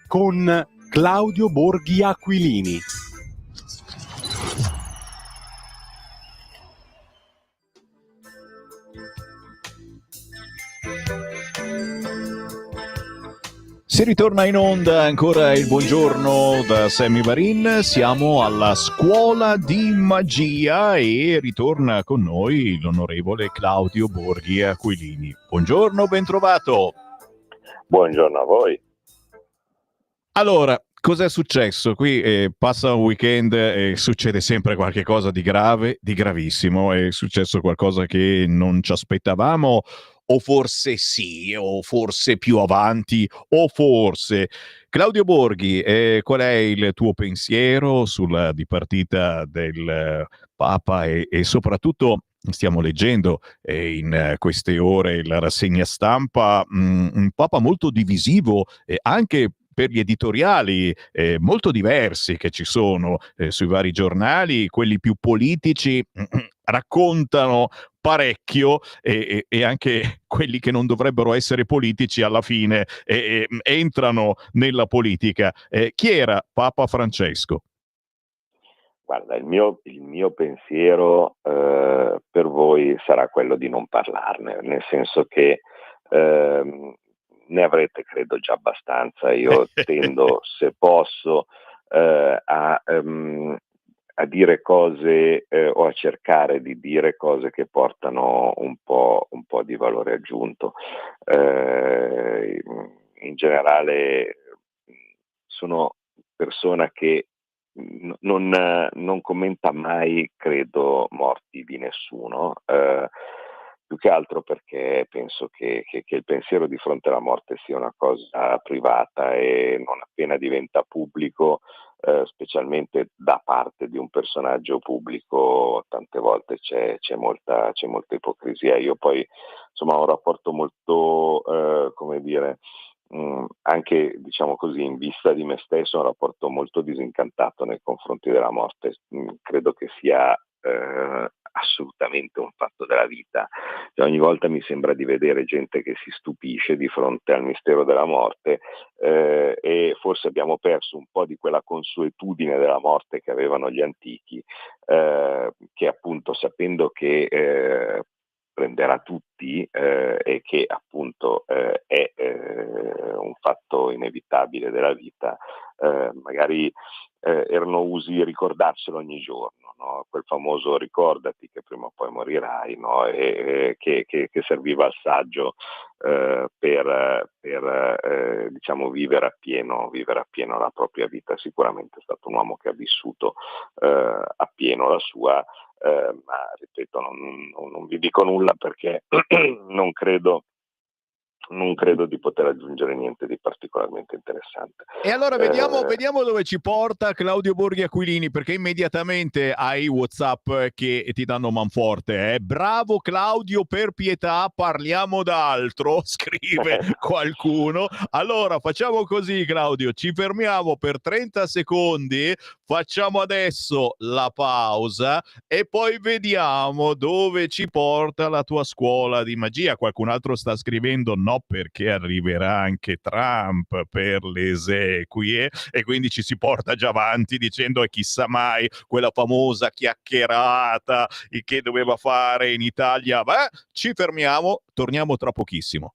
con Claudio Borghi Aquilini. Si ritorna in onda, ancora il buongiorno da Sammy Varin, siamo alla scuola di magia e ritorna con noi l'onorevole Claudio Borghi Aquilini. Buongiorno, ben trovato. Buongiorno a voi. Allora, cos'è successo? Qui passa un weekend e succede sempre qualche cosa di grave, di gravissimo. È successo qualcosa che non ci aspettavamo, o forse sì, o forse più avanti, o forse. Claudio Borghi, qual è il tuo pensiero sulla dipartita del Papa e soprattutto stiamo leggendo in queste ore la rassegna stampa, un Papa molto divisivo anche per gli editoriali molto diversi che ci sono sui vari giornali, quelli più politici raccontano parecchio e anche quelli che non dovrebbero essere politici alla fine entrano nella politica. Chi era Papa Francesco? Guarda, il mio pensiero per voi sarà quello di non parlarne, nel senso che ne avrete credo già abbastanza. Io tendo, se posso, a dire cose o a cercare di dire cose che portano un po' di valore aggiunto. In generale sono persona che non commenta mai, credo, morti di nessuno, più che altro perché penso che il pensiero di fronte alla morte sia una cosa privata e non appena diventa pubblico, specialmente da parte di un personaggio pubblico, tante volte c'è molta ipocrisia. Io poi insomma ho un rapporto molto, come dire, anche diciamo così in vista di me stesso, un rapporto molto disincantato nei confronti della morte. Credo che sia assolutamente un fatto della vita. Cioè, ogni volta mi sembra di vedere gente che si stupisce di fronte al mistero della morte, e forse abbiamo perso un po' di quella consuetudine della morte che avevano gli antichi, che appunto, sapendo che prenderà tutti e che appunto è un fatto inevitabile della vita, magari erano usi ricordarselo ogni giorno, no? Quel famoso ricordati che prima o poi morirai, no? E che serviva al saggio per diciamo vivere appieno la propria vita. Sicuramente è stato un uomo che ha vissuto appieno la sua, ma ripeto, non vi dico nulla perché non credo di poter aggiungere niente di particolarmente interessante. E allora vediamo dove ci porta Claudio Borghi Aquilini, perché immediatamente hai WhatsApp che ti danno manforte. Bravo Claudio, per pietà, parliamo d'altro, scrive qualcuno. Allora facciamo così, Claudio, ci fermiamo per 30 secondi, facciamo adesso la pausa e poi vediamo dove ci porta la tua scuola di magia. Qualcun altro sta scrivendo no, perché arriverà anche Trump per le esequie e quindi ci si porta già avanti dicendo e chissà mai quella famosa chiacchierata che doveva fare in Italia. Beh, ci fermiamo, torniamo tra pochissimo.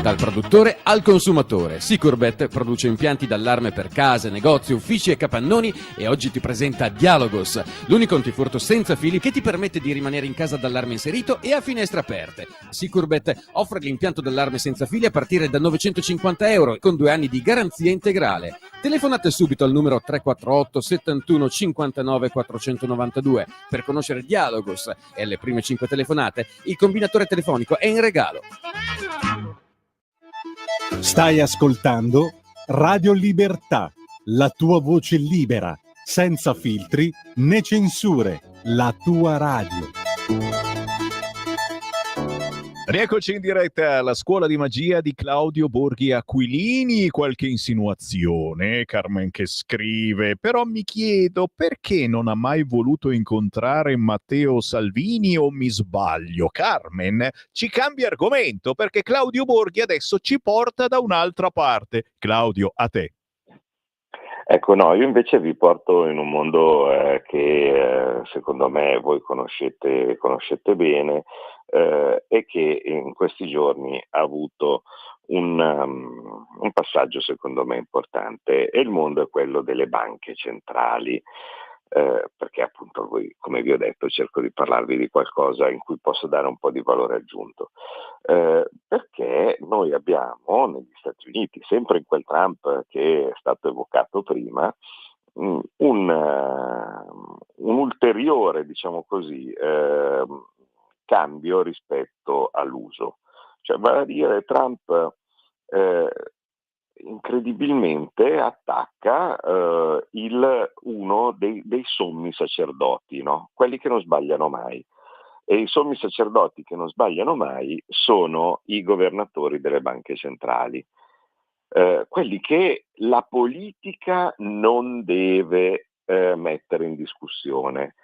Dal produttore al consumatore, Sicurbet produce impianti d'allarme per case, negozi, uffici e capannoni e oggi ti presenta Dialogos, l'unico antifurto senza fili che ti permette di rimanere in casa d'allarme inserito e a finestre aperte. Sicurbet offre l'impianto d'allarme senza fili a partire da €950 con 2 anni di garanzia integrale. Telefonate subito al numero 348 71 59 492 per conoscere Dialogos e alle prime 5 telefonate il combinatore telefonico è in regalo. Stai ascoltando Radio Libertà, la tua voce libera, senza filtri né censure, la tua radio. Rieccoci in diretta alla scuola di magia di Claudio Borghi Aquilini. Qualche insinuazione, Carmen che scrive, però mi chiedo perché non ha mai voluto incontrare Matteo Salvini o mi sbaglio? Carmen ci cambia argomento perché Claudio Borghi adesso ci porta da un'altra parte. Claudio, a te. Ecco, no, io invece vi porto in un mondo che secondo me voi conoscete bene e che in questi giorni ha avuto un passaggio secondo me importante, e il mondo è quello delle banche centrali. Perché appunto voi, come vi ho detto, cerco di parlarvi di qualcosa in cui posso dare un po' di valore aggiunto. Perché noi abbiamo negli Stati Uniti, sempre in quel Trump che è stato evocato prima, un ulteriore, diciamo così, cambio rispetto all'uso. Cioè, vale a dire, Trump incredibilmente attacca uno dei sommi sacerdoti, no? Quelli che non sbagliano mai. E i sommi sacerdoti che non sbagliano mai sono i governatori delle banche centrali, quelli che la politica non deve mettere in discussione.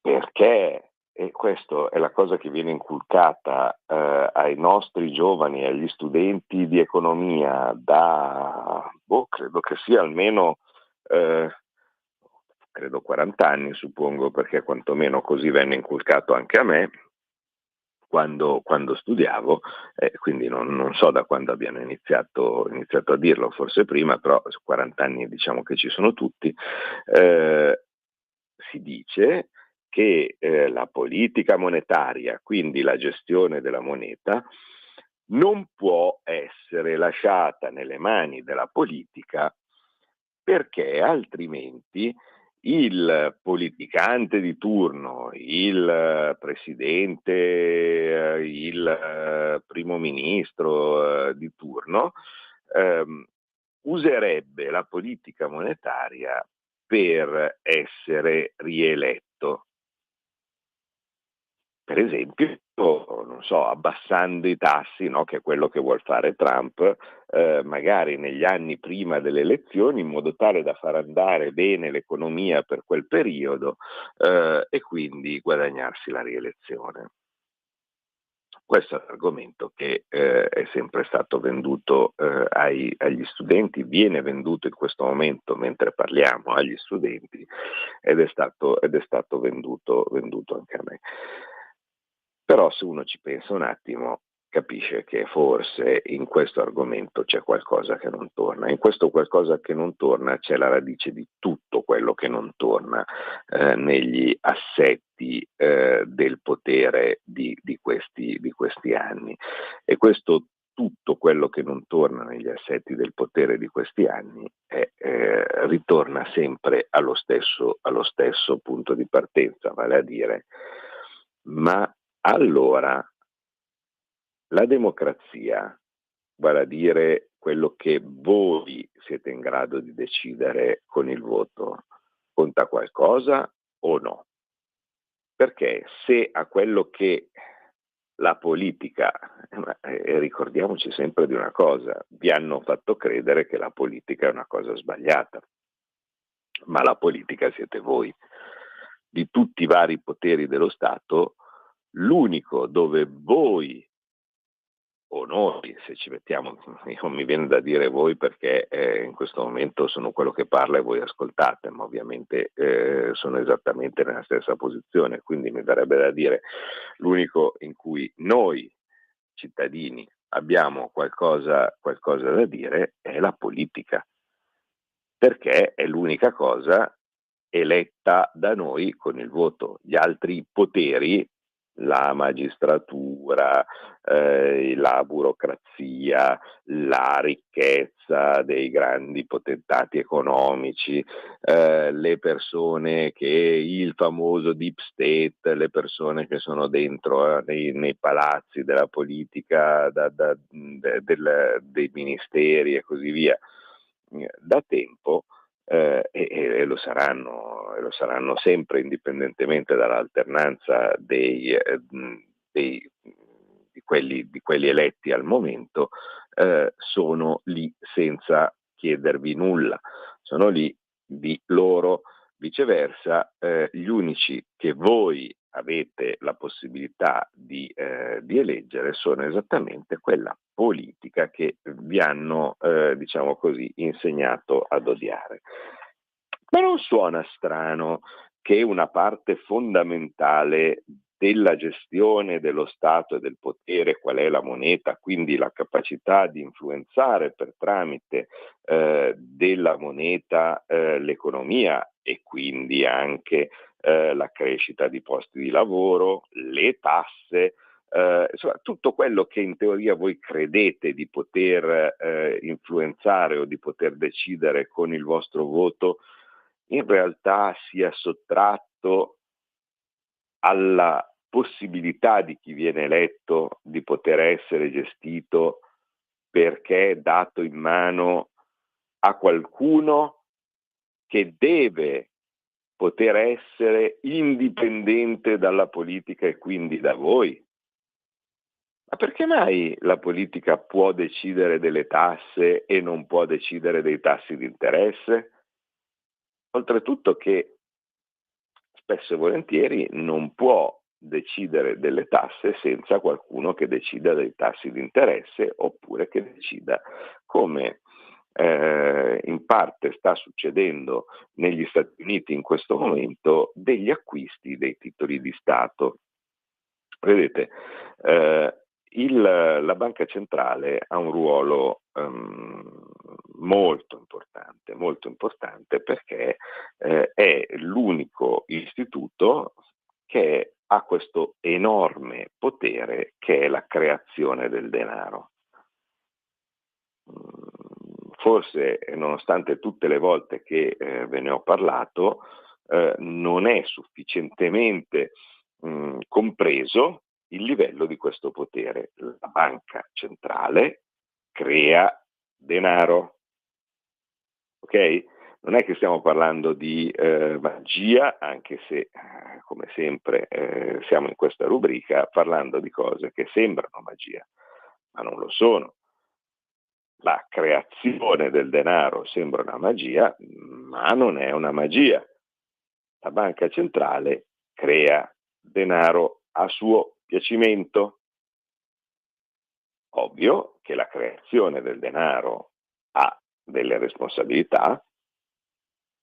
Perché, e questa è la cosa che viene inculcata ai nostri giovani, agli studenti di economia credo che sia almeno credo 40 anni, suppongo, perché quantomeno così venne inculcato anche a me quando studiavo, quindi non so da quando abbiano iniziato a dirlo, forse prima, però 40 anni diciamo che ci sono tutti. Si dice che la politica monetaria, quindi la gestione della moneta, non può essere lasciata nelle mani della politica, perché altrimenti il politicante di turno, il presidente, il primo ministro di turno, userebbe la politica monetaria per essere rieletto. Per esempio, non so, abbassando i tassi, no, che è quello che vuol fare Trump, magari negli anni prima delle elezioni, in modo tale da far andare bene l'economia per quel periodo e quindi guadagnarsi la rielezione. Questo è un argomento che è sempre stato venduto agli studenti, viene venduto in questo momento mentre parliamo agli studenti, ed è stato venduto anche a me. Però se uno ci pensa un attimo, capisce che forse in questo argomento c'è qualcosa che non torna. In questo qualcosa che non torna c'è la radice di tutto quello che non torna negli assetti del potere di questi anni. E questo tutto quello che non torna negli assetti del potere di questi anni ritorna sempre allo stesso punto di partenza, vale a dire, ma allora la democrazia, vale a dire quello che voi siete in grado di decidere con il voto, conta qualcosa o no? Perché se a quello che la politica, ricordiamoci sempre di una cosa, vi hanno fatto credere che la politica è una cosa sbagliata, ma la politica siete voi. Di tutti i vari poteri dello Stato, l'unico dove voi o noi, se ci mettiamo, io mi viene da dire voi perché in questo momento sono quello che parla e voi ascoltate, ma ovviamente sono esattamente nella stessa posizione, quindi mi verrebbe da dire l'unico in cui noi cittadini abbiamo qualcosa da dire è la politica, perché è l'unica cosa eletta da noi con il voto. Gli altri poteri, la magistratura, la burocrazia, la ricchezza dei grandi potentati economici, le persone il famoso deep state, le persone che sono dentro nei palazzi della politica, dei ministeri e così via, da tempo. E lo saranno sempre, indipendentemente dall'alternanza di quelli eletti al momento, sono lì senza chiedervi nulla, sono lì di loro. Viceversa, gli unici che voi avete la possibilità di eleggere sono esattamente quella politica che vi hanno, diciamo così, insegnato ad odiare. Ma non suona strano che una parte fondamentale della gestione dello Stato e del potere, qual è la moneta, quindi la capacità di influenzare per tramite della moneta l'economia e quindi anche la crescita di posti di lavoro, le tasse, insomma, tutto quello che in teoria voi credete di poter influenzare o di poter decidere con il vostro voto, in realtà sia sottratto alla possibilità di chi viene eletto di poter essere gestito, perché è dato in mano a qualcuno che deve poter essere indipendente dalla politica e quindi da voi. Ma perché mai la politica può decidere delle tasse e non può decidere dei tassi di interesse? Oltretutto che spesso e volentieri non può decidere delle tasse senza qualcuno che decida dei tassi di interesse, oppure che decida, come in parte sta succedendo negli Stati Uniti in questo momento, degli acquisti dei titoli di Stato. Vedete, la banca centrale ha un ruolo molto importante perché è l'unico istituto che ha questo enorme potere che è la creazione del denaro. Forse, nonostante tutte le volte che ve ne ho parlato, non è sufficientemente compreso il livello di questo potere. La banca centrale crea denaro, ok? Non è che stiamo parlando di magia, anche se, come sempre, siamo in questa rubrica parlando di cose che sembrano magia, ma non lo sono. La creazione del denaro sembra una magia, ma non è una magia. La banca centrale crea denaro a suo piacimento. Ovvio che la creazione del denaro ha delle responsabilità,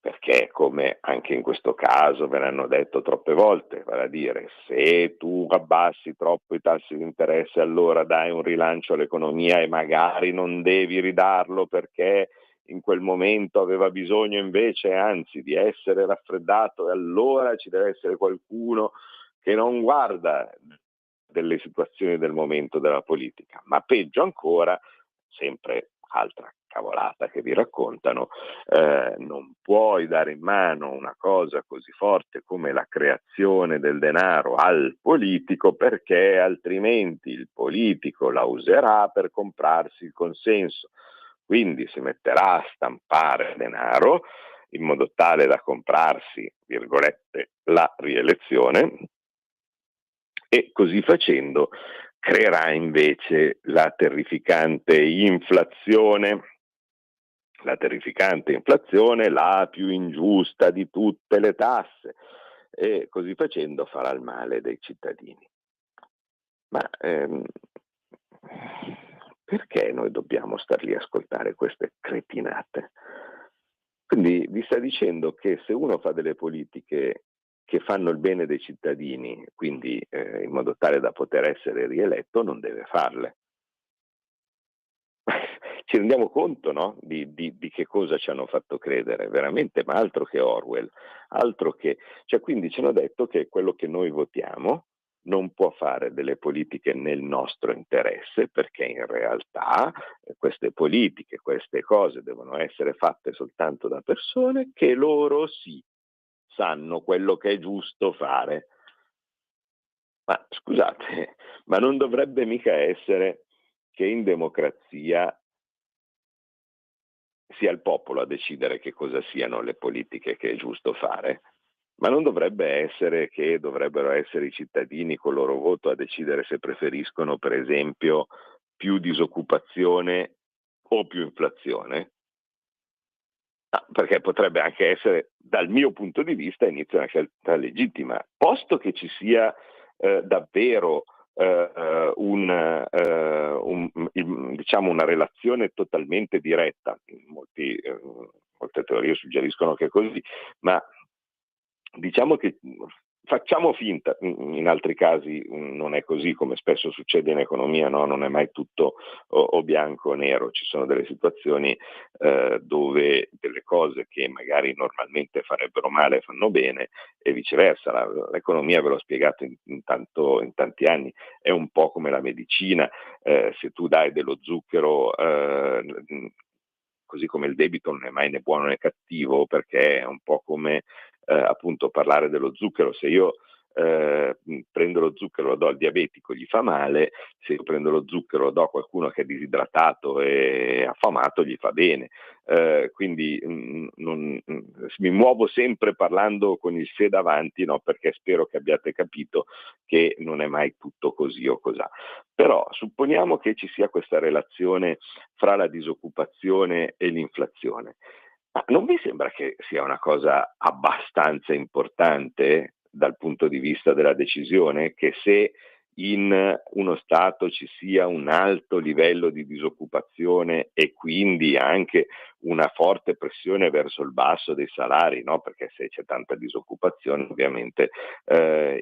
perché, come anche in questo caso ve l'hanno detto troppe volte, vale a dire, se tu abbassi troppo i tassi di interesse allora dai un rilancio all'economia e magari non devi ridarlo perché in quel momento aveva bisogno invece, anzi, di essere raffreddato, e allora ci deve essere qualcuno che non guarda delle situazioni del momento della politica, ma peggio ancora, sempre altra cavolata che vi raccontano, non puoi dare in mano una cosa così forte come la creazione del denaro al politico, perché altrimenti il politico la userà per comprarsi il consenso, quindi si metterà a stampare denaro in modo tale da comprarsi, virgolette, la rielezione, e così facendo creerà invece la terrificante inflazione, la più ingiusta di tutte le tasse, e così facendo farà il male dei cittadini. Ma perché noi dobbiamo star lì a ascoltare queste cretinate? Quindi vi sta dicendo che se uno fa delle politiche che fanno il bene dei cittadini, quindi in modo tale da poter essere rieletto, non deve farle. Ci rendiamo conto, no? Di che cosa ci hanno fatto credere, veramente, ma altro che Orwell, cioè quindi ci hanno detto che quello che noi votiamo non può fare delle politiche nel nostro interesse, perché in realtà queste politiche, queste cose devono essere fatte soltanto da persone che loro sì sanno quello che è giusto fare. Ma scusate, ma non dovrebbe mica essere che in democrazia sia il popolo a decidere che cosa siano le politiche che è giusto fare? Ma non dovrebbe essere che dovrebbero essere i cittadini col loro voto a decidere se preferiscono, per esempio, più disoccupazione o più inflazione? Perché potrebbe anche essere, dal mio punto di vista, inizia una scelta legittima, posto che ci sia davvero diciamo una relazione totalmente diretta. Molte teorie suggeriscono che è così, ma diciamo che facciamo finta, in altri casi non è così, come spesso succede in economia, no? Non è mai tutto o bianco o nero, ci sono delle situazioni dove delle cose che magari normalmente farebbero male fanno bene e viceversa. L'economia, ve l'ho spiegato in tanti anni, è un po' come la medicina. Se tu dai dello zucchero, così come il debito non è mai né buono né cattivo, perché è un po' come appunto parlare dello zucchero. Se io prendo lo zucchero, lo do al diabetico, gli fa male; se io prendo lo zucchero, lo do a qualcuno che è disidratato e affamato, gli fa bene. Quindi mi muovo sempre parlando con il se davanti, no? Perché spero che abbiate capito che non è mai tutto così o cosà. Però supponiamo che ci sia questa relazione fra la disoccupazione e l'inflazione. Ma non vi sembra che sia una cosa abbastanza importante dal punto di vista della decisione, che se in uno Stato ci sia un alto livello di disoccupazione e quindi anche una forte pressione verso il basso dei salari, no? Perché se c'è tanta disoccupazione ovviamente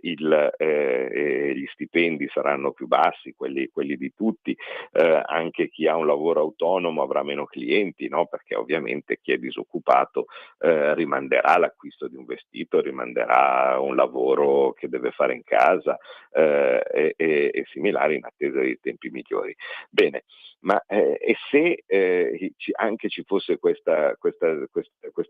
gli stipendi saranno più bassi, quelli di tutti, anche chi ha un lavoro autonomo avrà meno clienti, no? Perché ovviamente chi è disoccupato rimanderà l'acquisto di un vestito, rimanderà un lavoro che deve fare in casa e similari, in attesa dei tempi migliori. Bene, ma e se anche ci fosse questa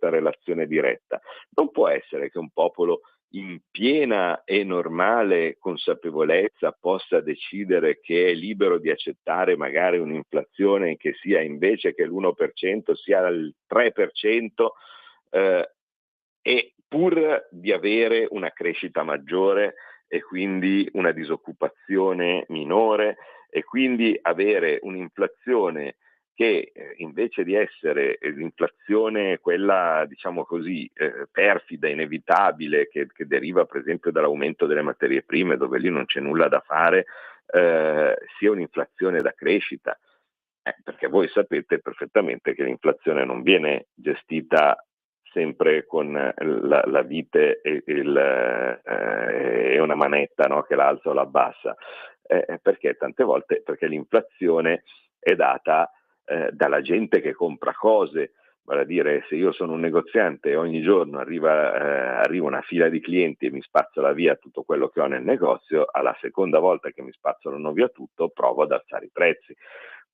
relazione diretta, non può essere che un popolo in piena e normale consapevolezza possa decidere che è libero di accettare magari un'inflazione che sia, invece che l'1%, sia il 3%, e pur di avere una crescita maggiore e quindi una disoccupazione minore, e quindi avere un'inflazione che invece di essere l'inflazione quella, diciamo così, perfida, inevitabile, che deriva per esempio dall'aumento delle materie prime, dove lì non c'è nulla da fare, sia un'inflazione da crescita. Perché voi sapete perfettamente che l'inflazione non viene gestita sempre con la vite e una manetta, no? Che la alza o la abbassa, perché tante volte l'inflazione è data dalla gente che compra cose. Vale a dire, se io sono un negoziante e ogni giorno arriva una fila di clienti e mi spazzola via tutto quello che ho nel negozio, alla seconda volta che mi spazzolano via tutto provo ad alzare i prezzi.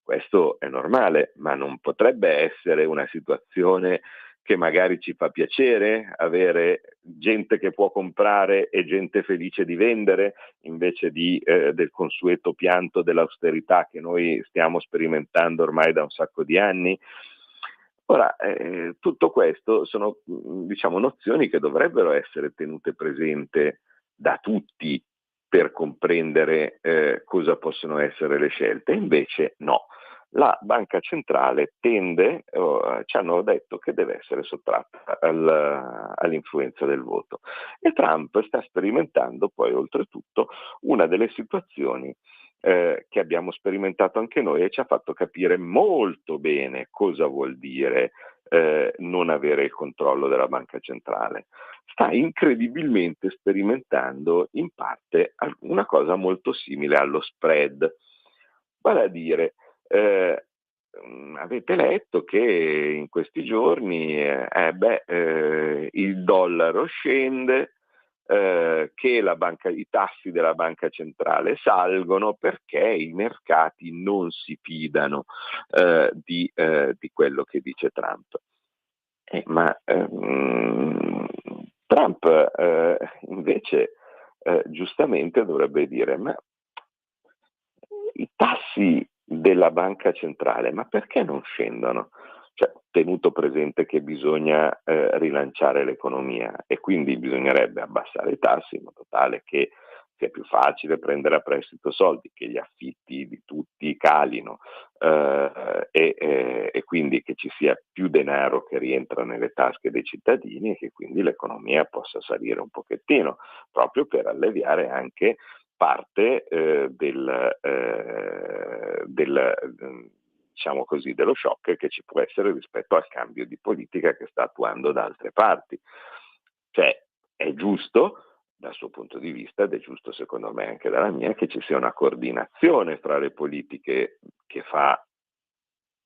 Questo è normale, ma non potrebbe essere una situazione che magari ci fa piacere, avere gente che può comprare e gente felice di vendere, invece del consueto pianto dell'austerità che noi stiamo sperimentando ormai da un sacco di anni. Ora, tutto questo sono, diciamo, nozioni che dovrebbero essere tenute presente da tutti, per comprendere cosa possono essere le scelte. Invece no, la banca centrale tende, ci hanno detto che deve essere sottratta all'influenza del voto. E Trump sta sperimentando poi oltretutto una delle situazioni che abbiamo sperimentato anche noi, e ci ha fatto capire molto bene cosa vuol dire non avere il controllo della banca centrale. Sta incredibilmente sperimentando in parte una cosa molto simile allo spread, vale a dire, avete letto che in questi giorni il dollaro scende, che i tassi della banca centrale salgono perché i mercati non si fidano di quello che dice Trump. Trump invece giustamente dovrebbe dire: ma i tassi della banca centrale, ma perché non scendono? Cioè, tenuto presente che bisogna rilanciare l'economia, e quindi bisognerebbe abbassare i tassi in modo tale che sia più facile prendere a prestito soldi, che gli affitti di tutti calino, e quindi che ci sia più denaro che rientra nelle tasche dei cittadini, e che quindi l'economia possa salire un pochettino, proprio per alleviare anche parte diciamo così, dello shock che ci può essere rispetto al cambio di politica che sta attuando da altre parti. Cioè, è giusto dal suo punto di vista, ed è giusto secondo me anche dalla mia, che ci sia una coordinazione fra le politiche che fa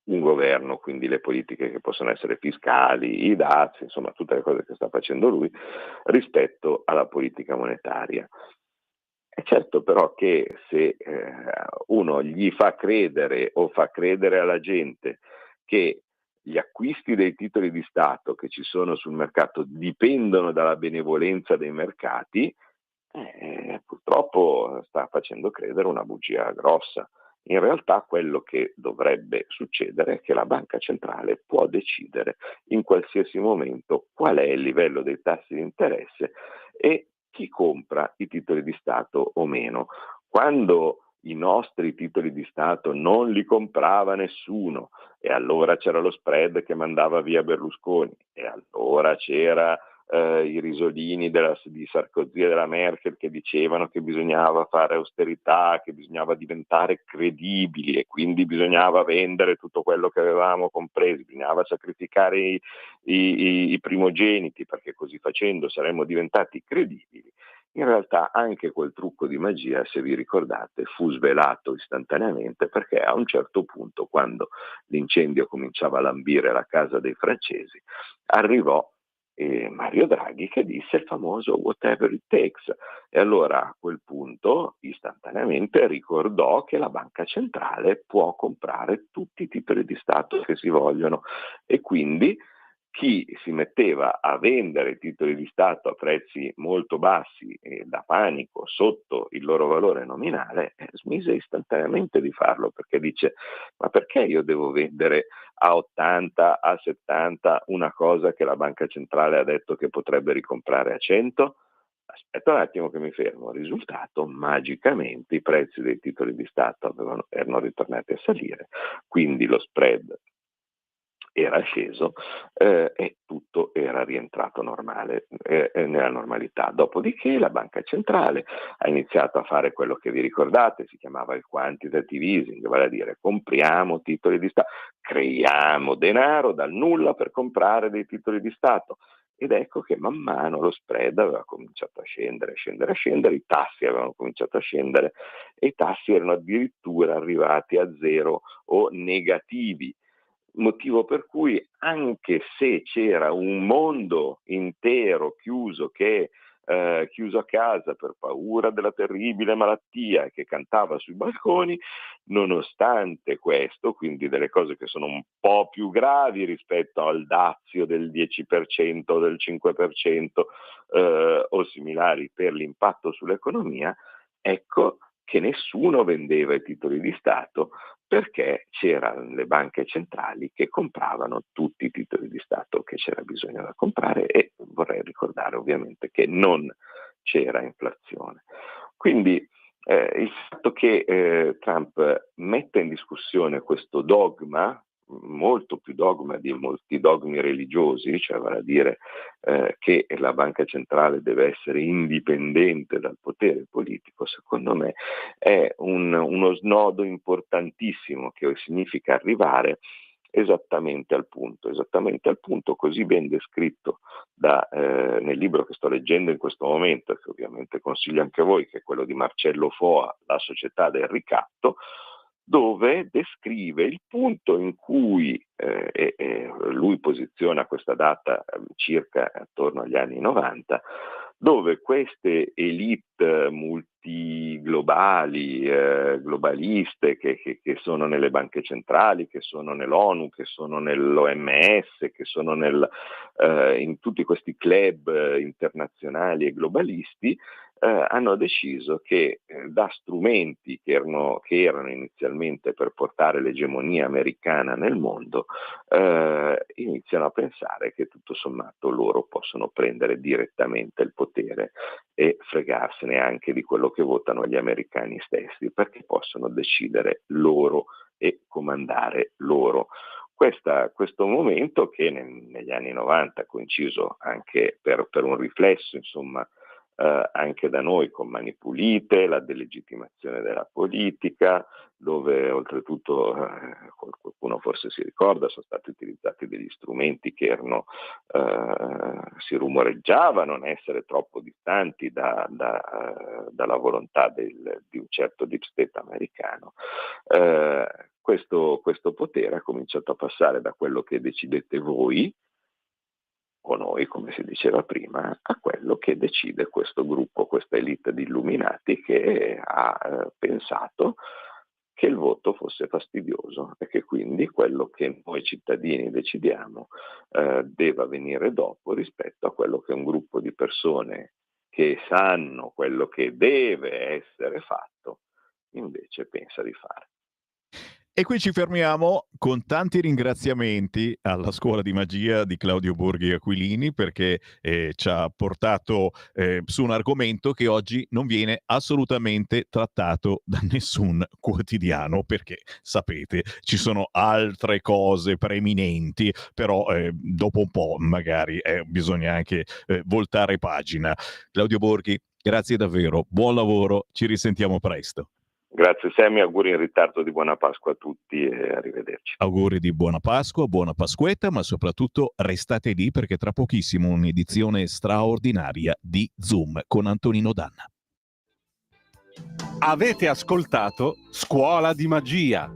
un governo, quindi le politiche che possono essere fiscali, i dazi, insomma tutte le cose che sta facendo lui, rispetto alla politica monetaria. È certo però che se uno gli fa credere, o fa credere alla gente, che gli acquisti dei titoli di Stato che ci sono sul mercato dipendono dalla benevolenza dei mercati, purtroppo sta facendo credere una bugia grossa. In realtà quello che dovrebbe succedere è che la banca centrale può decidere in qualsiasi momento qual è il livello dei tassi di interesse e chi compra i titoli di Stato o meno. Quando i nostri titoli di Stato non li comprava nessuno, e allora c'era lo spread che mandava via Berlusconi, e allora c'era i risolini di Sarkozy e della Merkel che dicevano che bisognava fare austerità, che bisognava diventare credibili e quindi bisognava vendere tutto quello che avevamo compreso, bisognava sacrificare i primogeniti perché così facendo saremmo diventati credibili. In realtà anche quel trucco di magia, se vi ricordate, fu svelato istantaneamente, perché a un certo punto, quando l'incendio cominciava a lambire la casa dei francesi, arrivò Mario Draghi, che disse il famoso whatever it takes, e allora a quel punto istantaneamente ricordò che la banca centrale può comprare tutti i titoli di Stato che si vogliono, e quindi chi si metteva a vendere i titoli di Stato a prezzi molto bassi e da panico sotto il loro valore nominale smise istantaneamente di farlo, perché dice: ma perché io devo vendere a 80, a 70 una cosa che la banca centrale ha detto che potrebbe ricomprare a 100? Aspetta un attimo che mi fermo. Risultato: magicamente i prezzi dei titoli di Stato erano ritornati a salire, quindi lo spread era sceso e tutto era rientrato normale, nella normalità. Dopodiché la banca centrale ha iniziato a fare quello che vi ricordate, si chiamava il quantitative easing, vale a dire compriamo titoli di Stato, creiamo denaro dal nulla per comprare dei titoli di Stato. Ed ecco che man mano lo spread aveva cominciato a scendere, i tassi avevano cominciato a scendere, e i tassi erano addirittura arrivati a zero o negativi. Motivo per cui, anche se c'era un mondo intero chiuso chiuso a casa per paura della terribile malattia, e che cantava sui balconi, nonostante questo, quindi delle cose che sono un po' più gravi rispetto al dazio del 10% o del 5% o similari per l'impatto sull'economia, ecco che nessuno vendeva i titoli di Stato, perché c'erano le banche centrali che compravano tutti i titoli di Stato che c'era bisogno da comprare, e vorrei ricordare ovviamente che non c'era inflazione. Quindi il fatto che Trump metta in discussione questo dogma, molto più dogma di molti dogmi religiosi, cioè vale a dire che la banca centrale deve essere indipendente dal potere politico, secondo me è uno snodo importantissimo, che significa arrivare esattamente al punto così ben descritto nel libro che sto leggendo in questo momento, che ovviamente consiglio anche a voi, che è quello di Marcello Foa, La società del ricatto, dove descrive il punto in cui lui posiziona questa data circa attorno agli anni 90, dove queste elite multiglobali, globaliste, che sono nelle banche centrali, che sono nell'ONU, che sono nell'OMS, che sono in tutti questi club internazionali e globalisti, hanno deciso che da strumenti che erano inizialmente per portare l'egemonia americana nel mondo, iniziano a pensare che tutto sommato loro possono prendere direttamente il potere e fregarsene anche di quello che votano gli americani stessi, perché possono decidere loro e comandare loro. Questo momento che negli anni 90 ha coinciso anche per un riflesso, insomma, anche da noi con Mani Pulite, la delegittimazione della politica, dove oltretutto qualcuno forse si ricorda, sono stati utilizzati degli strumenti che si rumoreggiava non essere troppo distanti dalla volontà di un certo deep state americano. Questo potere ha cominciato a passare da quello che decidete voi o noi, come si diceva prima, a quello che decide questo gruppo, questa elite di illuminati che ha pensato che il voto fosse fastidioso e che quindi quello che noi cittadini decidiamo deve venire dopo rispetto a quello che un gruppo di persone che sanno quello che deve essere fatto invece pensa di fare. E qui ci fermiamo con tanti ringraziamenti alla Scuola di Magia di Claudio Borghi Aquilini, perché ci ha portato su un argomento che oggi non viene assolutamente trattato da nessun quotidiano, perché sapete ci sono altre cose preeminenti, però dopo un po' magari bisogna anche voltare pagina. Claudio Borghi, grazie davvero, buon lavoro, ci risentiamo presto. Grazie Sammy, auguri in ritardo di buona Pasqua a tutti e arrivederci. Auguri di buona Pasqua, buona Pasquetta, ma soprattutto restate lì perché tra pochissimo un'edizione straordinaria di Zoom con Antonino Danna. Avete ascoltato Scuola di Magia.